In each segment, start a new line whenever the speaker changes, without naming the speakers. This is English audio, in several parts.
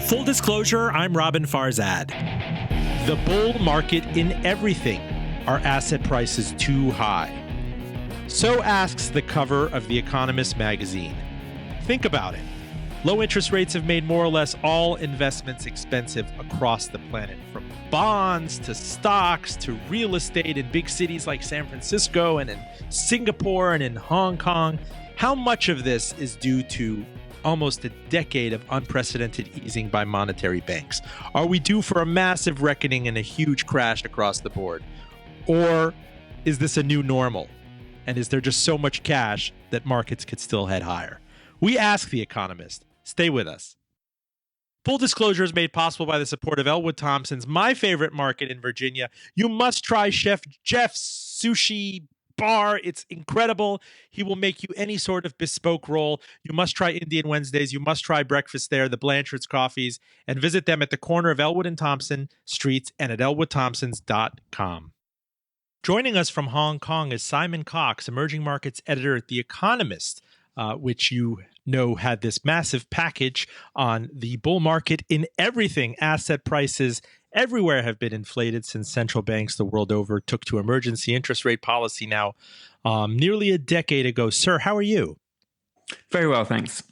Full disclosure, I'm Robin Farzad. The bull market in everything. Are asset prices too high? So asks the cover of The Economist magazine. Think about it. Low interest rates have made more or less all investments expensive across the planet, from bonds to stocks to real estate in big cities like San Francisco and in Singapore and in Hong Kong. How much of this is due to almost a decade of unprecedented easing by monetary banks? Are we due for a massive reckoning and a huge crash across the board? Or is this a new normal? And is there just so much cash that markets could still head higher? We ask The Economist. Stay with us. Full disclosure is made possible by the support of Elwood Thompson's, my favorite market in Virginia. You must try Chef Jeff's sushi bar. It's incredible. He will make you any sort of bespoke roll. You must try Indian Wednesdays. You must try breakfast there, the Blanchard's Coffees, and visit them at the corner of Elwood and Thompson Streets and at elwoodthompsons.com. Joining us from Hong Kong is Simon Cox, emerging markets editor at The Economist, which you know had this massive package on the bull market in everything. Asset prices everywhere have been inflated since central banks the world over took to emergency interest rate policy now nearly a decade ago. Sir, how are you?
Very well, thanks.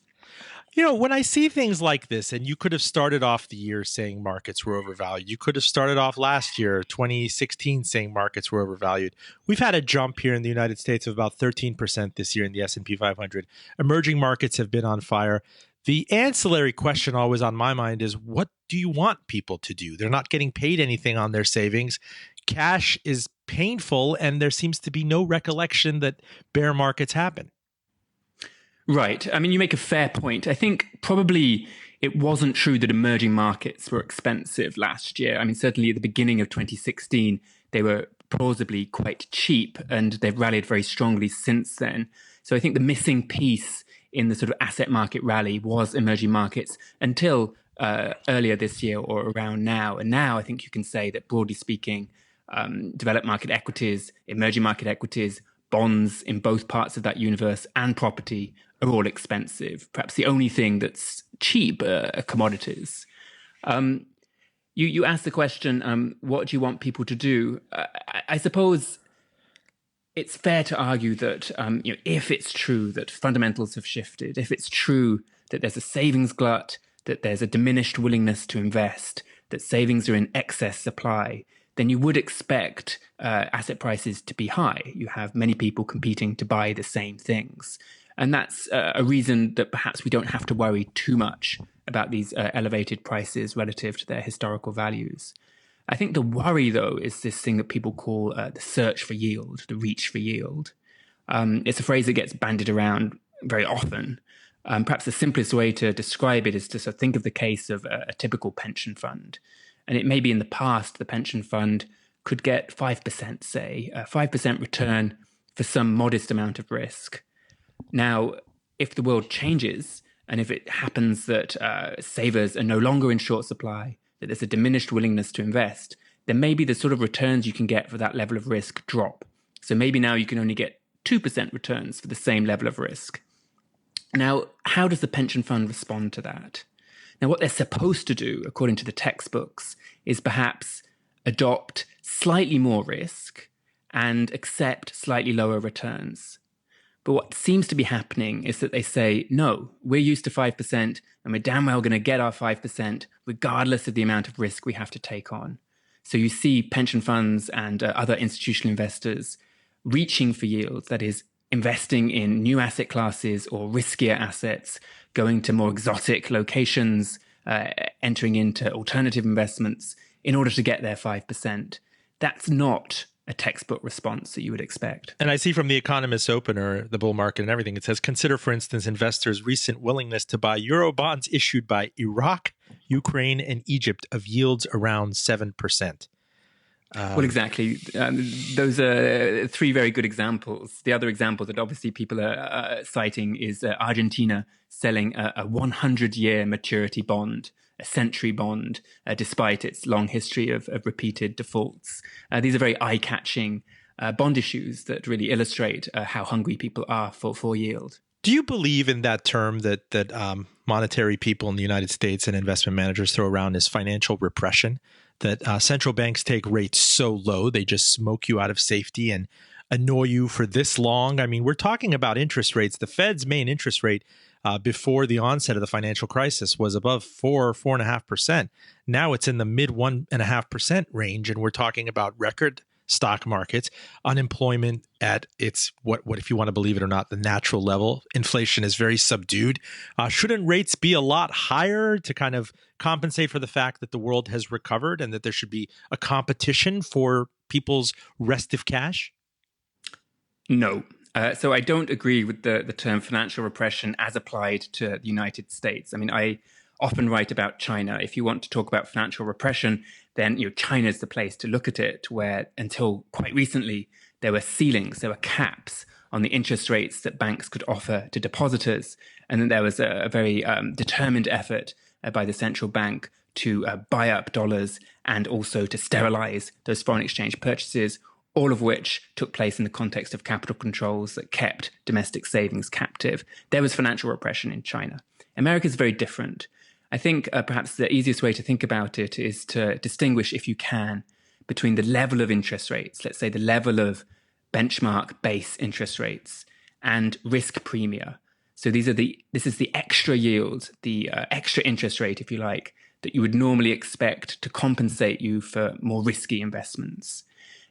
You know, when I see things like this, and you could have started off the year saying markets were overvalued. You could have started off last year, 2016, saying markets were overvalued. We've had a jump here in the United States of about 13% this year in the S&P 500. Emerging markets have been on fire. The ancillary question always on my mind is, what do you want people to do? They're not getting paid anything on their savings. Cash is painful, and there seems to be no recollection that bear markets happen.
Right. I mean, you make a fair point. I think probably it wasn't true that emerging markets were expensive last year. I mean, certainly at the beginning of 2016, they were plausibly quite cheap, and they've rallied very strongly since then. So I think the missing piece in the sort of asset market rally was emerging markets until earlier this year or around now. And now I think you can say that, broadly speaking, developed market equities, emerging market equities, bonds in both parts of that universe, and property are all expensive. Perhaps the only thing that's cheap are commodities. You asked the question, what do you want people to do? I suppose it's fair to argue that if it's true that fundamentals have shifted, if it's true that there's a savings glut, that there's a diminished willingness to invest, that savings are in excess supply, then you would expect asset prices to be high. You have many people competing to buy the same things. And that's a reason that perhaps we don't have to worry too much about these elevated prices relative to their historical values. I think the worry, though, is this thing that people call the search for yield, the reach for yield. It's a phrase that gets bandied around very often. Perhaps the simplest way to describe it is to sort of think of the case of a typical pension fund. And it may be in the past, the pension fund could get 5%, say, a 5% return for some modest amount of risk. Now, if the world changes, and if it happens that savers are no longer in short supply, that there's a diminished willingness to invest, then maybe the sort of returns you can get for that level of risk drop. So maybe now you can only get 2% returns for the same level of risk. Now, how does the pension fund respond to that? Now, what they're supposed to do, according to the textbooks, is perhaps adopt slightly more risk and accept slightly lower returns. But what seems to be happening is that they say, no, we're used to 5%, and we're damn well going to get our 5% regardless of the amount of risk we have to take on. So you see pension funds and other institutional investors reaching for yields, that is, investing in new asset classes or riskier assets, going to more exotic locations, entering into alternative investments in order to get their 5%. That's not a textbook response that you would expect.
And I see from the Economist opener, the bull market and everything, it says, consider, for instance, investors' recent willingness to buy euro bonds issued by Iraq, Ukraine, and Egypt of yields around 7%.
Well, exactly. Those are three very good examples. The other example that obviously people are citing is Argentina selling a 100-year maturity bond, a century bond, despite its long history of repeated defaults. These are very eye-catching bond issues that really illustrate how hungry people are for yield.
Do you believe in that term that monetary people in the United States and investment managers throw around as financial repression? That central banks take rates so low, they just smoke you out of safety and annoy you for this long? I mean, we're talking about interest rates. The Fed's main interest rate before the onset of the financial crisis was above 4.5%. Now it's in the mid 1.5% range, and we're talking about record stock markets, unemployment at its what if you want to believe it or not, the natural level. Inflation is very subdued. Shouldn't rates be a lot higher to kind of compensate for the fact that the world has recovered and that there should be a competition for people's restive cash?
No. So I don't agree with the term financial repression as applied to the United States. I mean, I often write about China. If you want to talk about financial repression, then China's the place to look at it, where until quite recently, there were ceilings, there were caps on the interest rates that banks could offer to depositors. And then there was a very determined effort by the central bank to buy up dollars and also to sterilize those foreign exchange purchases, all of which took place in the context of capital controls that kept domestic savings captive. There was financial repression in China. America is very different. I think perhaps the easiest way to think about it is to distinguish, if you can, between the level of interest rates, let's say the level of benchmark base interest rates, and risk premia. So this is the extra yield, the extra interest rate, if you like, that you would normally expect to compensate you for more risky investments.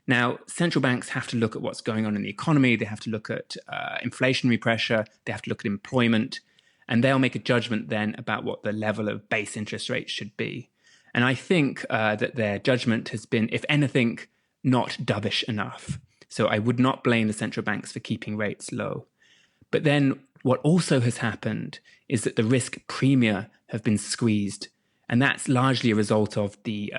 Now, central banks have to look at what's going on in the economy. They have to look at inflationary pressure. They have to look at employment. And they'll make a judgment then about what the level of base interest rates should be. And I think that their judgment has been, if anything, not dovish enough. So I would not blame the central banks for keeping rates low. But then what also has happened is that the risk premia have been squeezed. And that's largely a result of the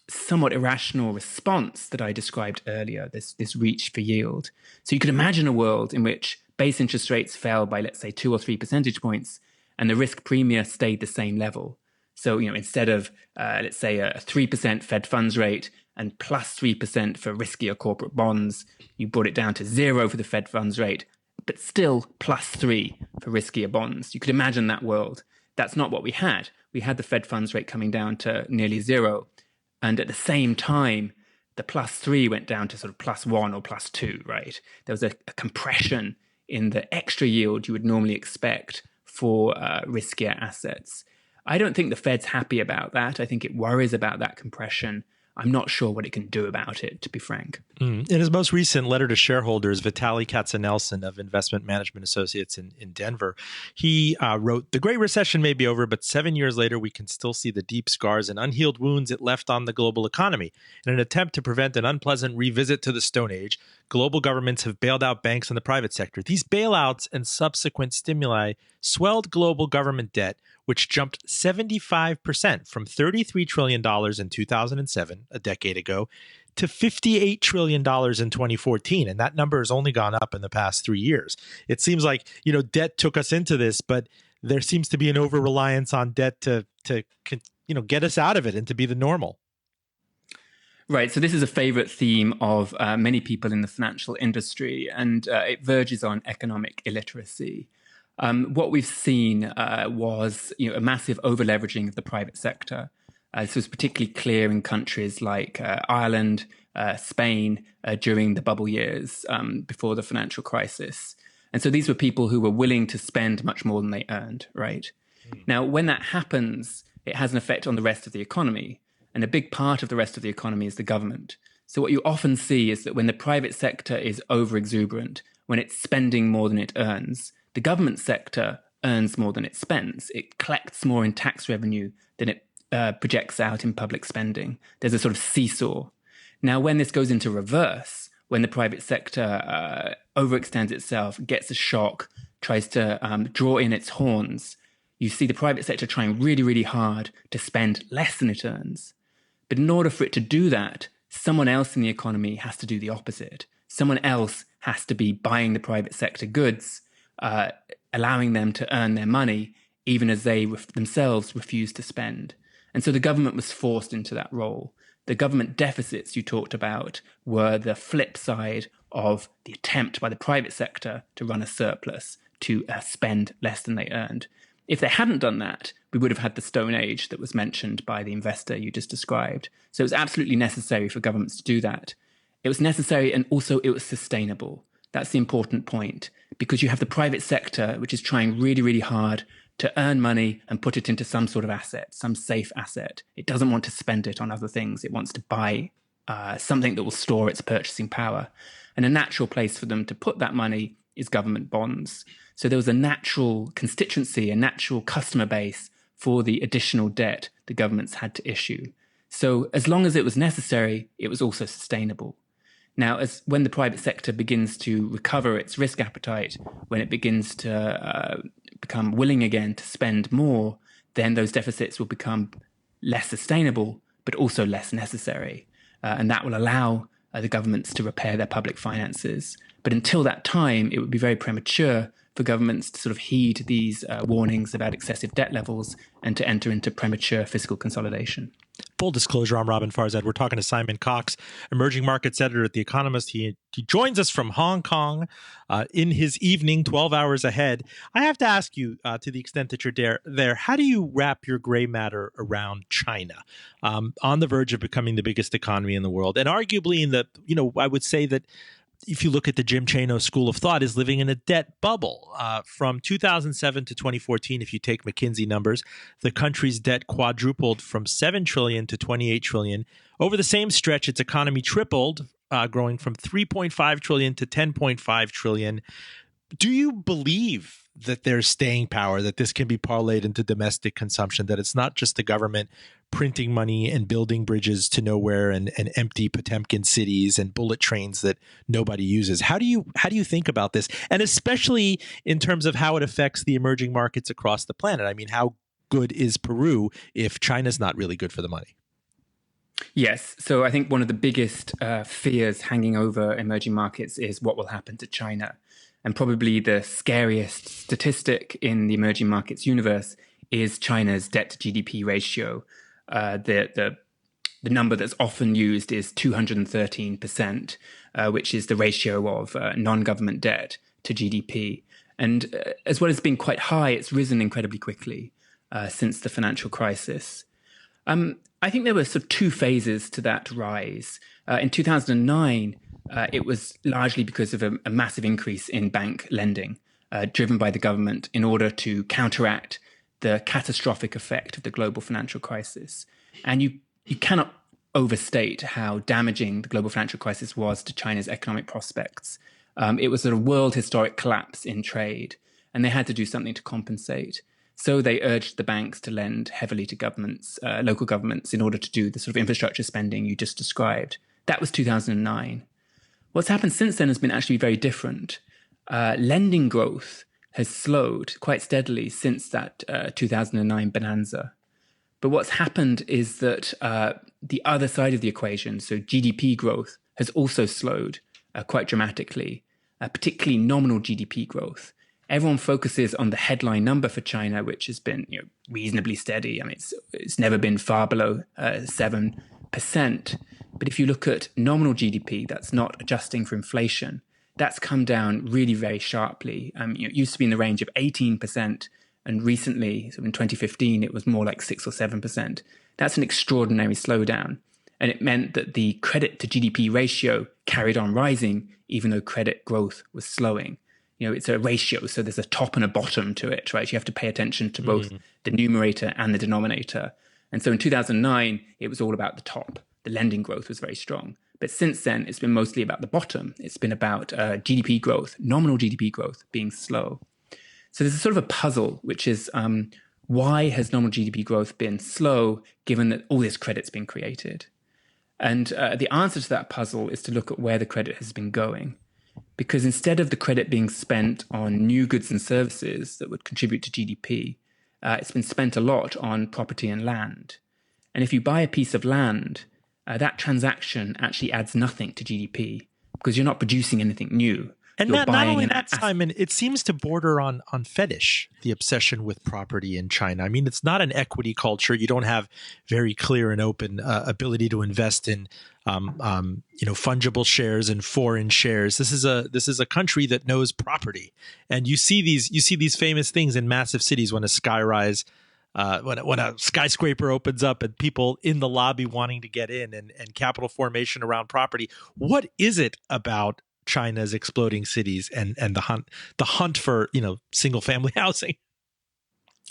somewhat irrational response that I described earlier, this reach for yield. So you could imagine a world in which base interest rates fell by, let's say, 2 or 3 percentage points, and the risk premia stayed the same level. So, instead of, let's say, a 3% Fed funds rate and plus 3% for riskier corporate bonds, you brought it down to 0 for the Fed funds rate, but still plus 3 for riskier bonds. You could imagine that world. That's not what we had. We had the Fed funds rate coming down to nearly 0. And at the same time, the plus 3 went down to sort of plus 1 or plus 2, right? There was a compression in the extra yield you would normally expect for riskier assets. I don't think the Fed's happy about that. I think it worries about that compression. I'm not sure what it can do about it, to be frank.
In his most recent letter to shareholders, Vitaly Katsenelson of Investment Management Associates in Denver, he wrote, "The Great Recession may be over, but 7 years later, we can still see the deep scars and unhealed wounds it left on the global economy. In an attempt to prevent an unpleasant revisit to the Stone Age, global governments have bailed out banks and the private sector. These bailouts and subsequent stimuli swelled global government debt, which jumped 75% from $33 trillion in 2007, a decade ago, to $58 trillion in 2014. And that number has only gone up in the past 3 years. It seems like, debt took us into this, but there seems to be an over-reliance on debt to get us out of it and to be the normal."
Right. So this is a favorite theme of many people in the financial industry, and it verges on economic illiteracy. What we've seen was a massive over-leveraging of the private sector. This was particularly clear in countries like Ireland, Spain, during the bubble years before the financial crisis. And so these were people who were willing to spend much more than they earned, right? Now, when that happens, it has an effect on the rest of the economy. And a big part of the rest of the economy is the government. So what you often see is that when the private sector is over-exuberant, when it's spending more than it earns, the government sector earns more than it spends. It collects more in tax revenue than it projects out in public spending. There's a sort of seesaw. Now, when this goes into reverse, when the private sector overextends itself, gets a shock, tries to draw in its horns, you see the private sector trying really, really hard to spend less than it earns. But in order for it to do that, someone else in the economy has to do the opposite. Someone else has to be buying the private sector goods, allowing them to earn their money, even as they themselves refuse to spend. And so the government was forced into that role. The government deficits you talked about were the flip side of the attempt by the private sector to run a surplus, to spend less than they earned. If they hadn't done that, we would have had the Stone Age that was mentioned by the investor you just described. So it was absolutely necessary for governments to do that. It was necessary, and also it was sustainable. That's the important point, because you have the private sector, which is trying really, really hard to earn money and put it into some sort of asset, some safe asset. It doesn't want to spend it on other things. It wants to buy something that will store its purchasing power. And a natural place for them to put that money is government bonds. So there was a natural constituency, a natural customer base for the additional debt the governments had to issue. So as long as it was necessary, it was also sustainable. Now, when the private sector begins to recover its risk appetite, when it begins to become willing again to spend more, then those deficits will become less sustainable, but also less necessary. And that will allow the governments to repair their public finances. But until that time, it would be very premature for governments to sort of heed these warnings about excessive debt levels and to enter into premature fiscal consolidation.
Full disclosure, I'm Robin Farzad. We're talking to Simon Cox, emerging markets editor at The Economist. He joins us from Hong Kong in his evening, 12 hours ahead. I have to ask you, to the extent that you're there, how do you wrap your gray matter around China, on the verge of becoming the biggest economy in the world? And arguably I would say that if you look at the Jim Chano school of thought, is living in a debt bubble. From 2007 to 2014, if you take McKinsey numbers, the country's debt quadrupled from 7 trillion to 28 trillion. Over the same stretch, its economy tripled, growing from 3.5 trillion to 10.5 trillion. Do you believe that there's staying power, that this can be parlayed into domestic consumption, that it's not just the government printing money and building bridges to nowhere and empty Potemkin cities and bullet trains that nobody uses? How do you think about this? And especially in terms of how it affects the emerging markets across the planet. I mean, how good is Peru if China's not really good for the money?
Yes. So I think one of the biggest fears hanging over emerging markets is what will happen to China. And probably the scariest statistic in the emerging markets universe is China's debt to GDP ratio. The number that's often used is 213%, which is the ratio of non-government debt to GDP. And as well as being quite high, it's risen incredibly quickly since the financial crisis. I think there were sort of two phases to that rise. In 2009, it was largely because of a massive increase in bank lending driven by the government in order to counteract the catastrophic effect of the global financial crisis. And you cannot overstate how damaging the global financial crisis was to China's economic prospects. It was a world historic collapse in trade, and they had to do something to compensate. So they urged the banks to lend heavily to governments, local governments, in order to do the sort of infrastructure spending you just described. That was 2009. What's happened since then has been actually very different. Lending growth has slowed quite steadily since that 2009 bonanza. But what's happened is that the other side of the equation, so GDP growth, has also slowed quite dramatically, particularly nominal GDP growth. Everyone focuses on the headline number for China, which has been reasonably steady. I mean, it's never been far below 7%. But if you look at nominal GDP, that's not adjusting for inflation, that's come down really very sharply. It used to be in the range of 18%, and recently, so in 2015, it was more like 6 or 7%. That's an extraordinary slowdown. And it meant that the credit to GDP ratio carried on rising, even though credit growth was slowing. It's a ratio, so there's a top and a bottom to it, right? You have to pay attention to both the numerator and the denominator. And so in 2009, it was all about the top. The lending growth was very strong. But since then, it's been mostly about the bottom. It's been about GDP growth, nominal GDP growth being slow. So there's a sort of a puzzle, which is why has nominal GDP growth been slow, given that all this credit's been created? And the answer to that puzzle is to look at where the credit has been going. Because instead of the credit being spent on new goods and services that would contribute to GDP, it's been spent a lot on property and land. And if you buy a piece of land, that transaction actually adds nothing to GDP because you're not producing anything new.
And
you're
not
buying
only
an
that,
asset.
Simon, it seems to border on fetish, the obsession with property in China. I mean, it's not an equity culture. You don't have very clear and open ability to invest in fungible shares and foreign shares. This is a country that knows property, and you see these famous things in massive cities when a skyrise. When a skyscraper opens up and people in the lobby wanting to get in and capital formation around property. What is it about China's exploding cities and the hunt for single family housing?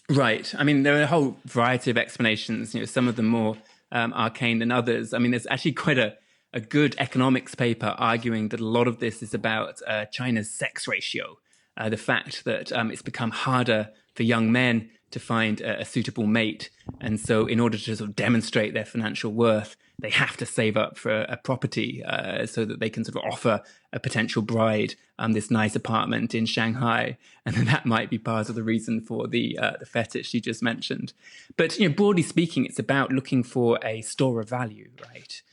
Right. I mean, there are a whole variety of explanations. Some of them more arcane than others. I mean, there's actually quite a good economics paper arguing that a lot of this is about China's sex ratio, the fact that it's become harder for young men to find a suitable mate. And so in order to sort of demonstrate their financial worth, they have to save up for a property so that they can sort of offer a potential bride this nice apartment in Shanghai. And then that might be part of the reason for the fetish you just mentioned. But broadly speaking, it's about looking for a store of value, right?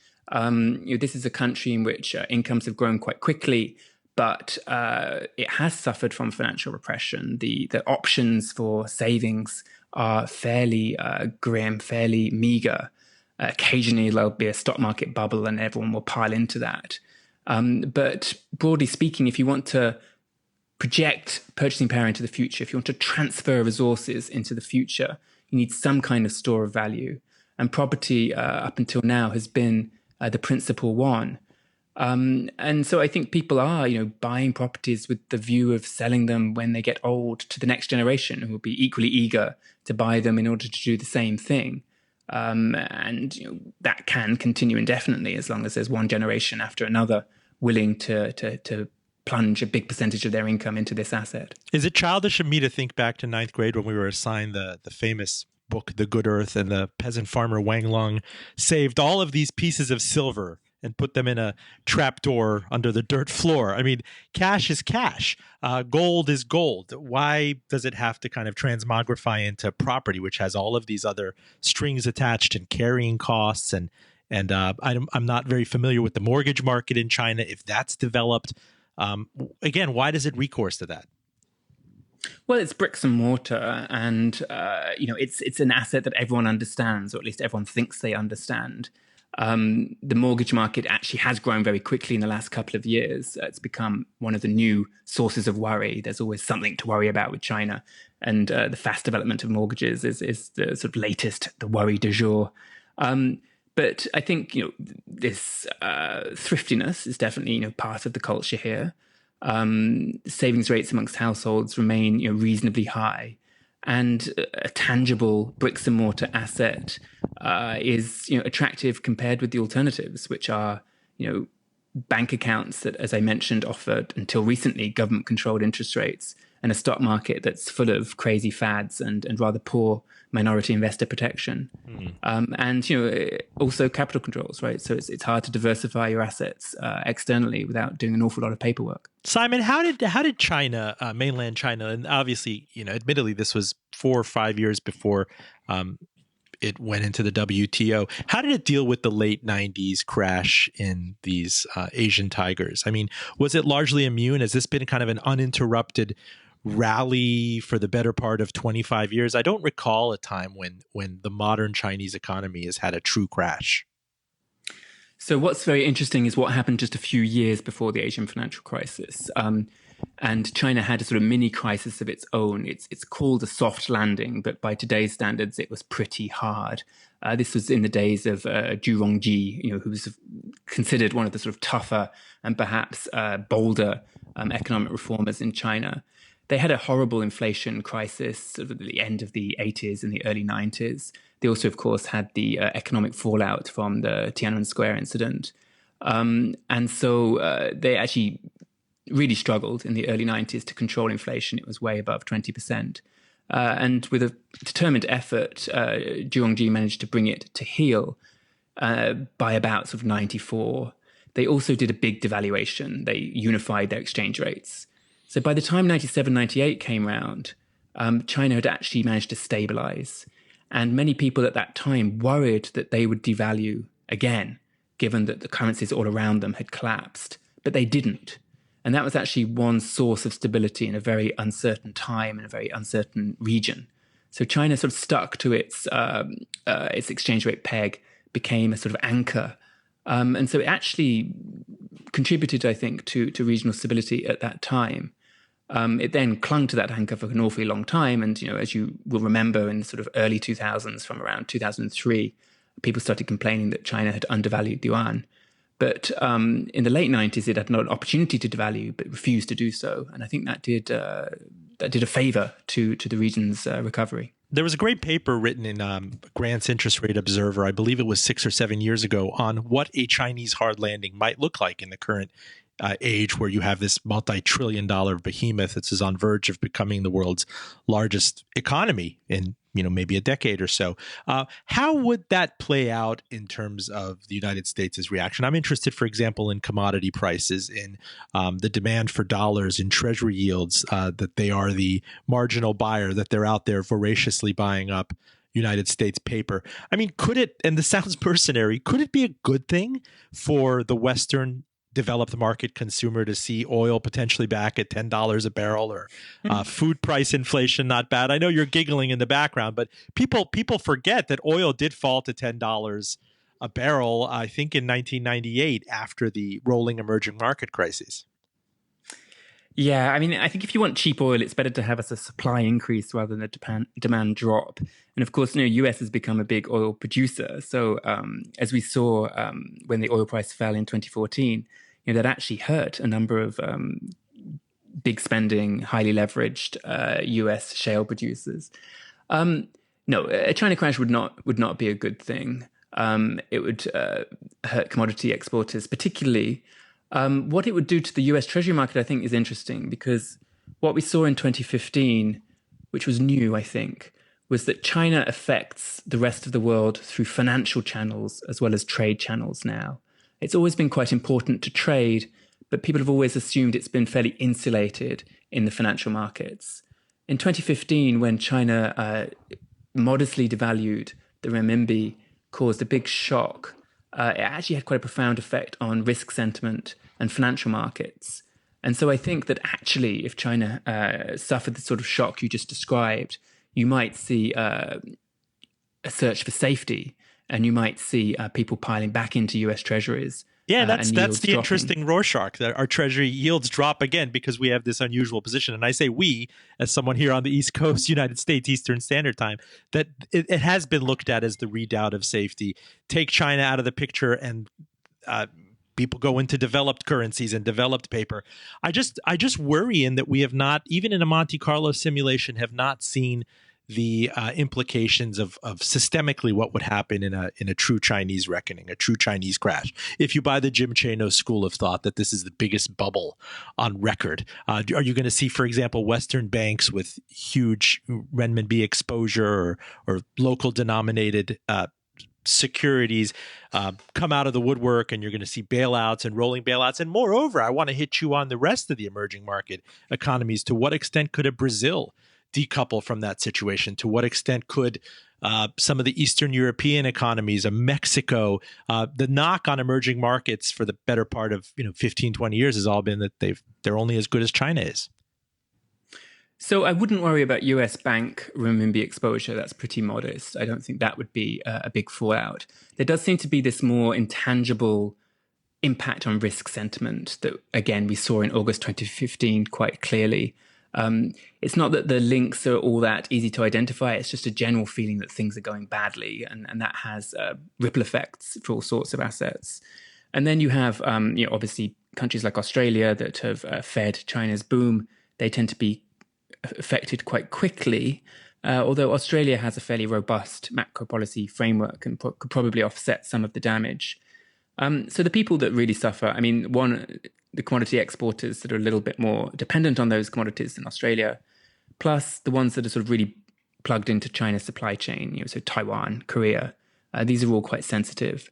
This is a country in which incomes have grown quite quickly, but it has suffered from financial repression. The options for savings are fairly grim, fairly meager. Occasionally, there'll be a stock market bubble and everyone will pile into that. But broadly speaking, if you want to project purchasing power into the future, if you want to transfer resources into the future, you need some kind of store of value. And property, up until now, has been the principal one. And so I think people are, buying properties with the view of selling them when they get old to the next generation, who will be equally eager to buy them in order to do the same thing. And that can continue indefinitely as long as there's one generation after another willing to plunge a big percentage of their income into this asset.
Is it childish of me to think back to ninth grade when we were assigned the famous book, The Good Earth, and the peasant farmer Wang Lung saved all of these pieces of silver and put them in a trapdoor under the dirt floor? I mean, cash is cash. Gold is gold. Why does it have to kind of transmogrify into property, which has all of these other strings attached and carrying costs? And I'm not very familiar with the mortgage market in China, if that's developed. Again, why does it recourse to that?
Well, it's bricks and mortar, and it's an asset that everyone understands, or at least everyone thinks they understand. The mortgage market actually has grown very quickly in the last couple of years. It's become one of the new sources of worry. There's always something to worry about with China, and the fast development of mortgages is the sort of latest, the worry du jour. But I think this thriftiness is definitely part of the culture here. Savings rates amongst households remain reasonably high, and a tangible bricks and mortar asset is attractive compared with the alternatives, which are bank accounts that, as I mentioned, offered until recently government-controlled interest rates, and a stock market that's full of crazy fads and rather poor minority investor protection. And also capital controls, right? So it's hard to diversify your assets externally without doing an awful lot of paperwork.
Simon, how did China, mainland China, and obviously, admittedly, this was 4 or 5 years before it went into the WTO. How did it deal with the late 90s crash in these Asian tigers? I mean, was it largely immune? Has this been kind of an uninterrupted rally for the better part of 25 years? I don't recall a time when the modern Chinese economy has had a true crash.
So what's very interesting is what happened just a few years before the Asian financial crisis. And China had a sort of mini crisis of its own. It's called a soft landing, but by today's standards, it was pretty hard. This was in the days of Zhu Rongji, who was considered one of the sort of tougher and perhaps bolder economic reformers in China. They had a horrible inflation crisis sort of at the end of the 80s and the early 90s. They also, of course, had the economic fallout from the Tiananmen Square incident. And so they actually really struggled in the early 90s to control inflation. It was way above 20%. And with a determined effort, Zhu Rongji managed to bring it to heel by about sort of 94. They also did a big devaluation. They unified their exchange rates. So by the time 97, 98 came around, China had actually managed to stabilize. And many people at that time worried that they would devalue again, given that the currencies all around them had collapsed. But they didn't. And that was actually one source of stability in a very uncertain time in a very uncertain region. So China sort of stuck to its exchange rate peg, became a sort of anchor. And so it actually contributed, I think, to regional stability at that time. It then clung to that anchor for an awfully long time. And, as you will remember, in the sort of early 2000s, from around 2003, people started complaining that China had undervalued the yuan. But in the late 90s, it had an opportunity to devalue, but refused to do so. And I think that did a favor to the region's recovery.
There was a great paper written in Grant's Interest Rate Observer, I believe it was 6 or 7 years ago, on what a Chinese hard landing might look like in the current age where you have this multi-trillion-dollar behemoth that's on verge of becoming the world's largest economy in maybe a decade or so. How would that play out in terms of the United States' reaction? I'm interested, for example, in commodity prices, in the demand for dollars, in treasury yields, that they are the marginal buyer, that they're out there voraciously buying up United States paper. I mean, could it, and this sounds mercenary, could it be a good thing for the Western developed market consumer to see oil potentially back at $10 a barrel, or food price inflation not bad? I know you're giggling in the background, but people forget that oil did fall to $10 a barrel, I think, in 1998 after the rolling emerging market crisis.
Yeah, I mean, I think if you want cheap oil, it's better to have a supply increase rather than a demand drop. And of course, US has become a big oil producer. So as we saw when the oil price fell in 2014, that actually hurt a number of big spending, highly leveraged US shale producers. No, a China crash would not be a good thing. It would hurt commodity exporters, particularly. What it would do to the US Treasury market, I think, is interesting, because what we saw in 2015, which was new, I think, was that China affects the rest of the world through financial channels as well as trade channels now. It's always been quite important to trade, but people have always assumed it's been fairly insulated in the financial markets. In 2015, when China modestly devalued the renminbi, caused a big shock, it actually had quite a profound effect on risk sentiment and financial markets. And so I think that actually, if China suffered the sort of shock you just described, you might see a search for safety, and you might see people piling back into US treasuries.
Yeah, that's the interesting Rorschach, that our treasury yields drop again because we have this unusual position. And I say we, as someone here on the East Coast, United States, Eastern Standard Time, that it has been looked at as the redoubt of safety. Take China out of the picture and people go into developed currencies and developed paper. I just worry in that we have not, even in a Monte Carlo simulation, have not seen the implications of systemically what would happen in a true Chinese reckoning, a true Chinese crash. If you buy the Jim Chano school of thought that this is the biggest bubble on record, are you going to see, for example, Western banks with huge renminbi exposure or local denominated securities come out of the woodwork, and you're going to see bailouts and rolling bailouts? And moreover, I want to hit you on the rest of the emerging market economies. To what extent could a Brazil decouple from that situation? To what extent could some of the Eastern European economies, Mexico, the knock on emerging markets for the better part of 15, 20 years has all been that they're only as good as China is.
So I wouldn't worry about US bank renminbi exposure. That's pretty modest. I don't think that would be a big fallout. There does seem to be this more intangible impact on risk sentiment that, again, we saw in August 2015 quite clearly. It's not that the links are all that easy to identify. It's just a general feeling that things are going badly, and that has ripple effects for all sorts of assets. And then you have, obviously, countries like Australia that have fed China's boom. They tend to be affected quite quickly, although Australia has a fairly robust macro policy framework and could probably offset some of the damage. So the people that really suffer, the commodity exporters that are a little bit more dependent on those commodities in Australia, plus the ones that are sort of really plugged into China's supply chain, so Taiwan, Korea, these are all quite sensitive.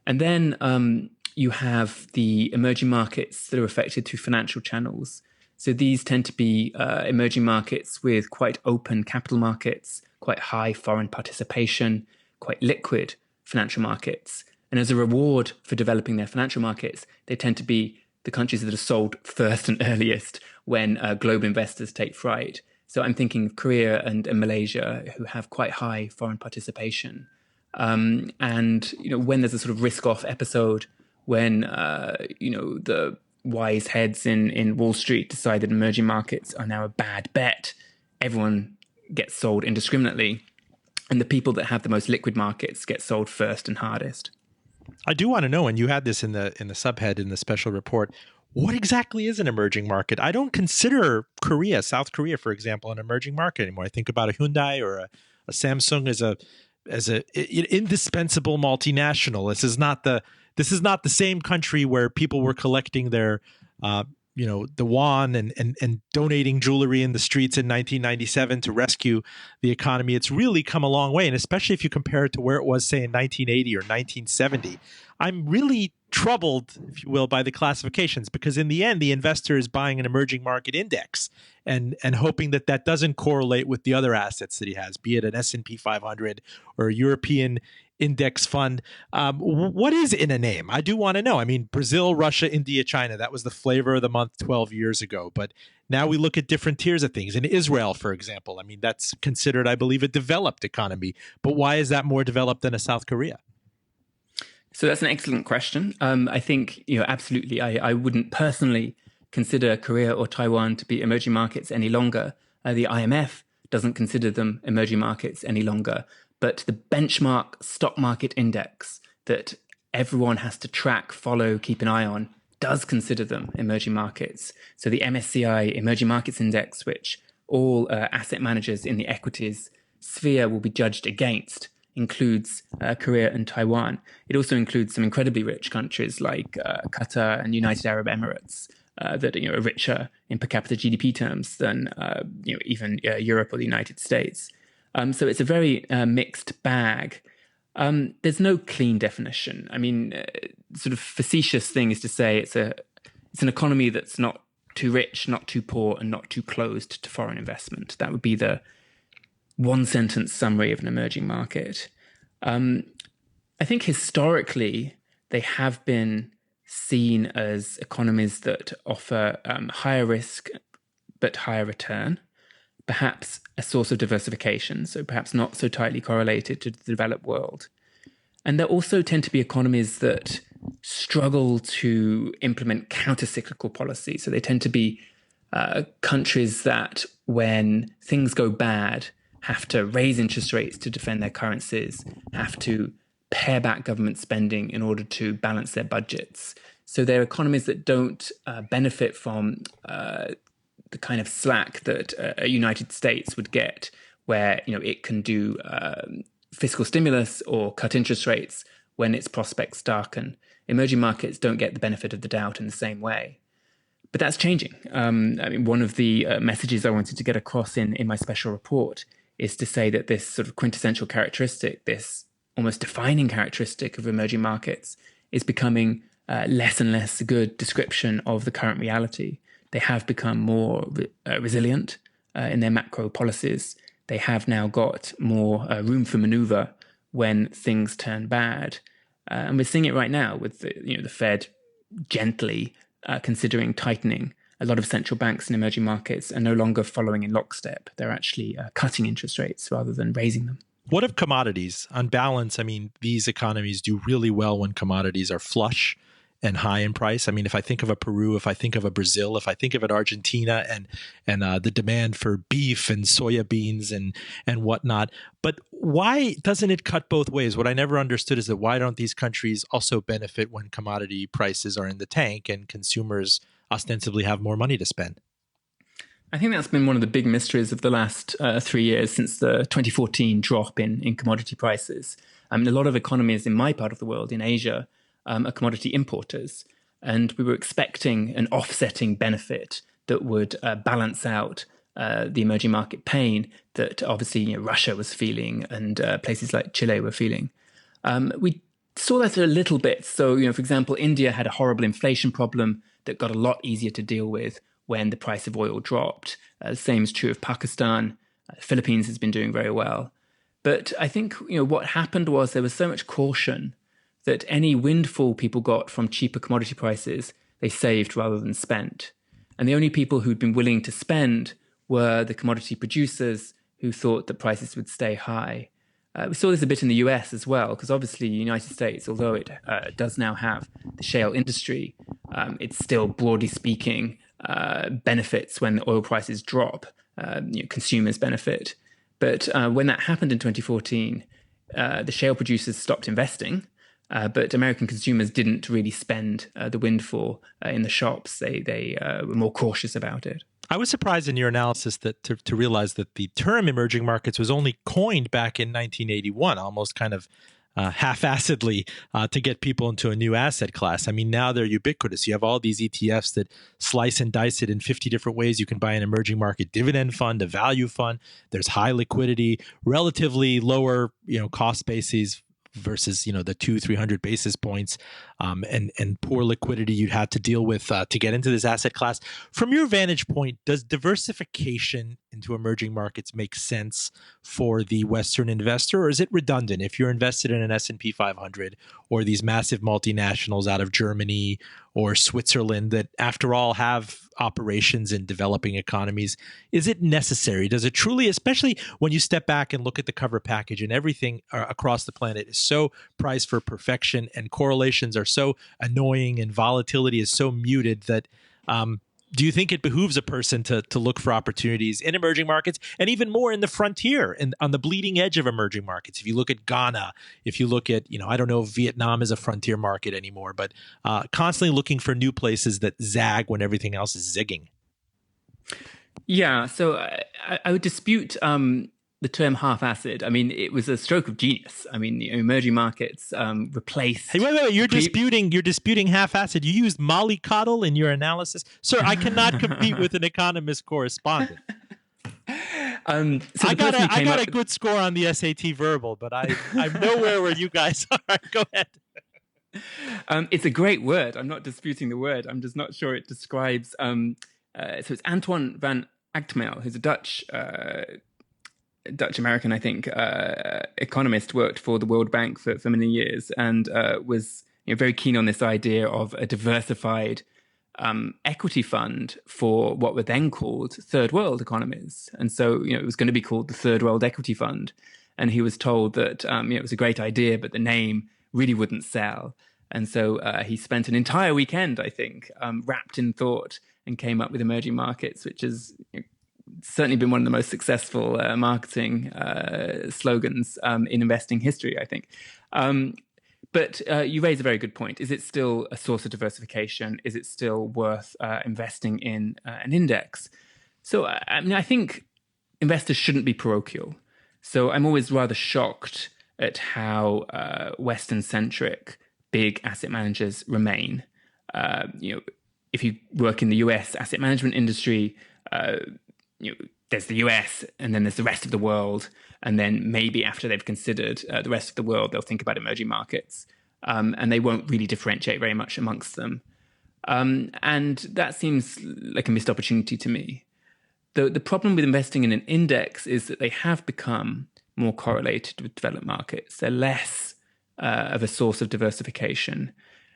And then you have the emerging markets that are affected through financial channels. So these tend to be emerging markets with quite open capital markets, quite high foreign participation, quite liquid financial markets. And as a reward for developing their financial markets, they tend to be the countries that are sold first and earliest when global investors take fright. So I'm thinking of Korea and Malaysia, who have quite high foreign participation. And when there's a sort of risk-off episode, when the wise heads in Wall Street decide that emerging markets are now a bad bet, everyone gets sold indiscriminately, and the people that have the most liquid markets get sold first and hardest.
I do want to know, and you had this in the subhead in the special report, what exactly is an emerging market? I don't consider South Korea, for example, an emerging market anymore. I think about a Hyundai or a Samsung as a indispensable multinational. This is not the same country where people were collecting their the won and donating jewelry in the streets in 1997 to rescue the economy. It's really come a long way. And especially if you compare it to where it was, say, in 1980 or 1970, I'm really troubled, if you will, by the classifications, because in the end, the investor is buying an emerging market index and hoping that doesn't correlate with the other assets that he has, be it an S&P 500 or a European index fund. What is in a name? I do want to know. I mean, Brazil, Russia, India, China, that was the flavor of the month 12 years ago. But now we look at different tiers of things. In Israel, for example, I mean, that's considered, I believe, a developed economy. But why is that more developed than a South Korea?
So that's an excellent question. I think, absolutely, I wouldn't personally consider Korea or Taiwan to be emerging markets any longer. The IMF doesn't consider them emerging markets any longer. But the benchmark stock market index that everyone has to track, follow, keep an eye on, does consider them emerging markets. So the MSCI Emerging Markets Index, which all asset managers in the equities sphere will be judged against, includes Korea and Taiwan. It also includes some incredibly rich countries like Qatar and United Arab Emirates that are richer in per capita GDP terms than even Europe or the United States. So it's a very mixed bag. There's no clean definition. I mean, sort of facetious thing is to say it's an economy that's not too rich, not too poor, and not too closed to foreign investment. That would be the one-sentence summary of an emerging market. I think historically they have been seen as economies that offer higher risk but higher return. Perhaps a source of diversification, so perhaps not so tightly correlated to the developed world. And there also tend to be economies that struggle to implement counter-cyclical policy. So they tend to be countries that, when things go bad, have to raise interest rates to defend their currencies, have to pare back government spending in order to balance their budgets. So they're economies that don't benefit from the kind of slack that a United States would get, where it can do fiscal stimulus or cut interest rates when its prospects darken. Emerging markets don't get the benefit of the doubt in the same way. But that's changing. I mean, one of the messages I wanted to get across in my special report is to say that this sort of quintessential characteristic, this almost defining characteristic of emerging markets, is becoming less and less a good description of the current reality. They have become more resilient in their macro policies. They have now got more room for maneuver when things turn bad. And we're seeing it right now with the Fed gently considering tightening. A lot of central banks in emerging markets are no longer following in lockstep. They're actually cutting interest rates rather than raising them.
What of commodities? On balance, I mean, these economies do really well when commodities are flush and high in price. I mean, if I think of a Peru, if I think of a Brazil, if I think of an Argentina and the demand for beef and soya beans and whatnot. But why doesn't it cut both ways? What I never understood is that why don't these countries also benefit when commodity prices are in the tank and consumers ostensibly have more money to spend?
I think that's been one of the big mysteries of the last 3 years since the 2014 drop in commodity prices. I mean, a lot of economies in my part of the world, in Asia, are commodity importers. And we were expecting an offsetting benefit that would balance out the emerging market pain that obviously Russia was feeling and places like Chile were feeling. We saw that a little bit. So, for example, India had a horrible inflation problem that got a lot easier to deal with when the price of oil dropped. The same is true of Pakistan. Philippines has been doing very well. But I think what happened was there was so much caution that any windfall people got from cheaper commodity prices they saved rather than spent. And the only people who'd been willing to spend were the commodity producers who thought that prices would stay high. We saw this a bit in the US as well, because obviously the United States, although it does now have the shale industry, it's still, broadly speaking, benefits when the oil prices drop. Consumers benefit. But when that happened in 2014, the shale producers stopped investing, but American consumers didn't really spend the windfall in the shops. They were more cautious about it.
I was surprised in your analysis that to realize that the term emerging markets was only coined back in 1981, almost kind of half-assedly to get people into a new asset class. I mean, now they're ubiquitous. You have all these ETFs that slice and dice it in 50 different ways. You can buy an emerging market dividend fund, a value fund. There's high liquidity, relatively lower, cost bases versus, the 200-300 basis points and poor liquidity you'd have to deal with to get into this asset class. From your vantage point, does diversification into emerging markets make sense for the Western investor, or is it redundant if you're invested in an S&P 500 or these massive multinationals out of Germany or Switzerland that, after all, have operations in developing economies? Is it necessary? Does it truly, especially when you step back and look at the cover package and everything across the planet is so priced for perfection and correlations are so annoying and volatility is so muted that do you think it behooves a person to look for opportunities in emerging markets and even more in the frontier and on the bleeding edge of emerging markets? If you look at Ghana, if you look at, I don't know if Vietnam is a frontier market anymore, but constantly looking for new places that zag when everything else is zigging.
Yeah, so I would dispute the term half acid. I mean, it was a stroke of genius. I mean, emerging markets replaced.
Hey, wait! You're disputing half acid. You used mollycoddle in your analysis, sir. I cannot compete with an economist correspondent. I got a good score on the SAT verbal, but I'm nowhere where you guys are. Go ahead.
It's a great word. I'm not disputing the word. I'm just not sure it describes. So it's Antoine van Agtmael, who's a Dutch-American, I think, economist, worked for the World Bank for many years and was very keen on this idea of a diversified equity fund for what were then called third world economies. And so, it was going to be called the Third World Equity Fund. And he was told that it was a great idea, but the name really wouldn't sell. And so he spent an entire weekend, I think, wrapped in thought and came up with emerging markets, which is certainly been one of the most successful marketing slogans in investing history, I think. But you raise a very good point. Is it still a source of diversification? Is it still worth investing in an index? So, I think investors shouldn't be parochial. So I'm always rather shocked at how Western-centric big asset managers remain. If you work in the US asset management industry, there's the US and then there's the rest of the world. And then maybe after they've considered the rest of the world, they'll think about emerging markets. And they won't really differentiate very much amongst them. And that seems like a missed opportunity to me. The problem with investing in an index is that they have become more correlated with developed markets. They're less of a source of diversification.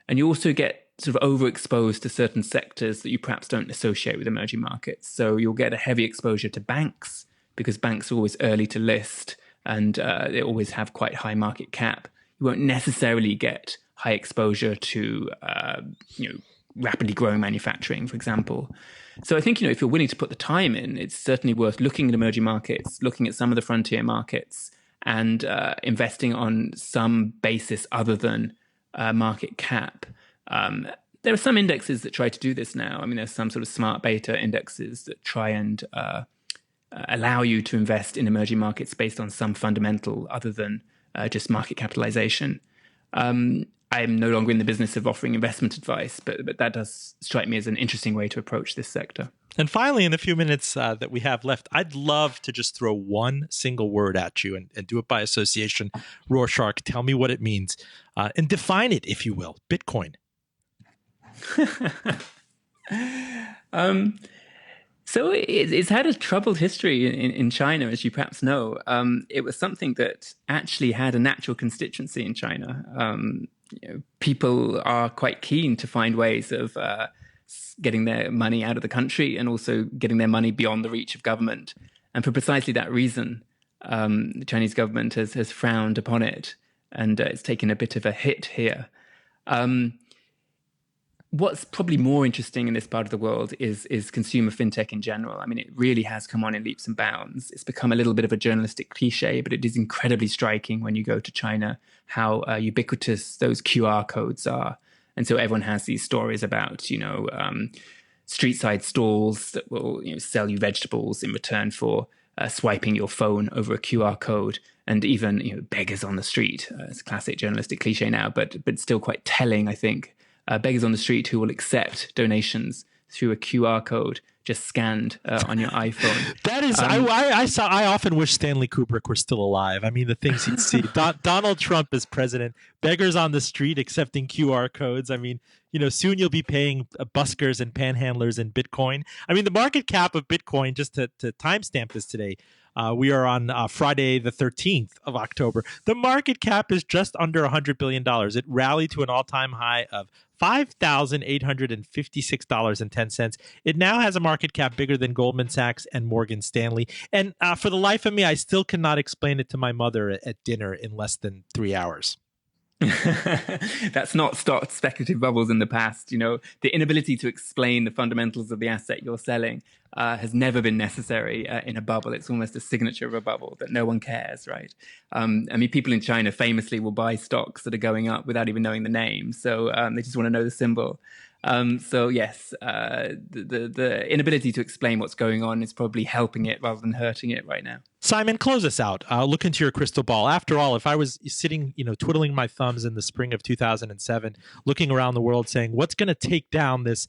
And you also get sort of overexposed to certain sectors that you perhaps don't associate with emerging markets. So you'll get a heavy exposure to banks because banks are always early to list and they always have quite high market cap. You won't necessarily get high exposure to rapidly growing manufacturing, for example. So I think, if you're willing to put the time in, it's certainly worth looking at emerging markets, looking at some of the frontier markets and investing on some basis other than market cap. There are some indexes that try to do this now. I mean, there's some sort of smart beta indexes that try and allow you to invest in emerging markets based on some fundamental other than just market capitalization. I'm no longer in the business of offering investment advice, but that does strike me as an interesting way to approach this sector.
And finally, in the few minutes that we have left, I'd love to just throw one single word at you and do it by association. Rorschach, tell me what it means and define it, if you will. Bitcoin.
So it's had a troubled history in China, as you perhaps know. It was something that actually had a natural constituency in China. people are quite keen to find ways of getting their money out of the country and also getting their money beyond the reach of government. And for precisely that reason, the Chinese government has frowned upon it, and it's taken a bit of a hit here. What's probably more interesting in this part of the world is consumer fintech in general. I mean, it really has come on in leaps and bounds. It's become a little bit of a journalistic cliche, but it is incredibly striking when you go to China how ubiquitous those QR codes are. And so everyone has these stories about, street side stalls that will sell you vegetables in return for swiping your phone over a QR code, and even beggars on the street. It's a classic journalistic cliche now, but still quite telling, I think. Beggars on the street who will accept donations through a QR code just scanned on your iPhone.
That is, I often wish Stanley Kubrick were still alive. I mean, the things he'd see. Donald Trump as president, beggars on the street accepting QR codes. I mean, soon you'll be paying buskers and panhandlers in Bitcoin. I mean, the market cap of Bitcoin, just to timestamp this today, we are on Friday, the 13th of October. The market cap is just under $100 billion. It rallied to an all-time high of $5,856.10. It now has a market cap bigger than Goldman Sachs and Morgan Stanley. And for the life of me, I still cannot explain it to my mother at dinner in less than 3 hours.
That's not stopped speculative bubbles in the past. The inability to explain the fundamentals of the asset you're selling has never been necessary in a bubble. It's almost a signature of a bubble that no one cares, right? I mean, people in China famously will buy stocks that are going up without even knowing the name. So they just want to know the symbol. So yes, the inability to explain what's going on is probably helping it rather than hurting it right now.
Simon, close us out. Look into your crystal ball. After all, if I was sitting, twiddling my thumbs in the spring of 2007, looking around the world saying, what's going to take down this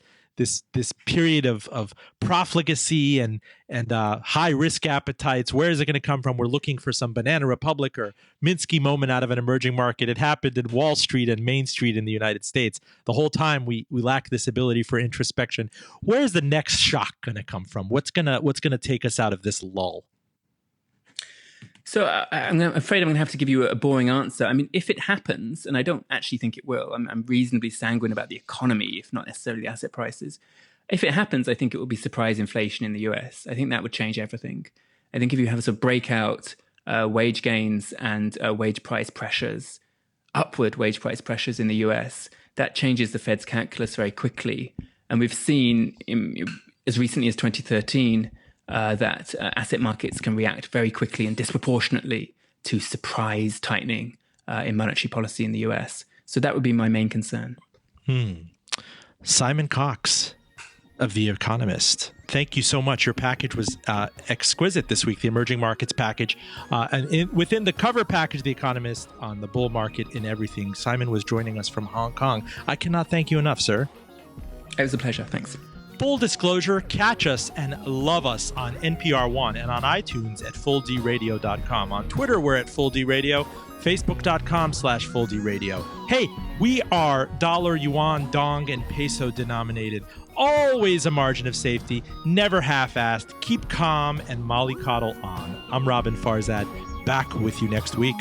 period of profligacy and high risk appetites? Where is it going to come from? We're looking for some Banana Republic or Minsky moment out of an emerging market. It happened in Wall Street and Main Street in the United States. The whole time we lack this ability for introspection. Where is the next shock going to come from? What's gonna take us out of this lull?
So I'm afraid I'm going to have to give you a boring answer. I mean, if it happens, and I don't actually think it will, I'm reasonably sanguine about the economy, if not necessarily asset prices. If it happens, I think it will be surprise inflation in the US. I think that would change everything. I think if you have sort of breakout wage gains and wage price pressures, upward wage price pressures in the US, that changes the Fed's calculus very quickly. And we've seen as recently as 2013, that asset markets can react very quickly and disproportionately to surprise tightening in monetary policy in the US. So that would be my main concern.
Simon Cox of The Economist, thank you so much. Your package was exquisite this week, the emerging markets package. And within the cover package of The Economist on the bull market in everything, Simon was joining us from Hong Kong. I cannot thank you enough, sir.
It was a pleasure. Thanks.
Full disclosure, catch us and love us on NPR One and on iTunes at FullDRadio.com. On Twitter, we're at FullDRadio, Facebook.com/FullDRadio. Hey, we are dollar, yuan, dong, and peso denominated. Always a margin of safety, never half-assed. Keep calm and mollycoddle on. I'm Robin Farzad, back with you next week.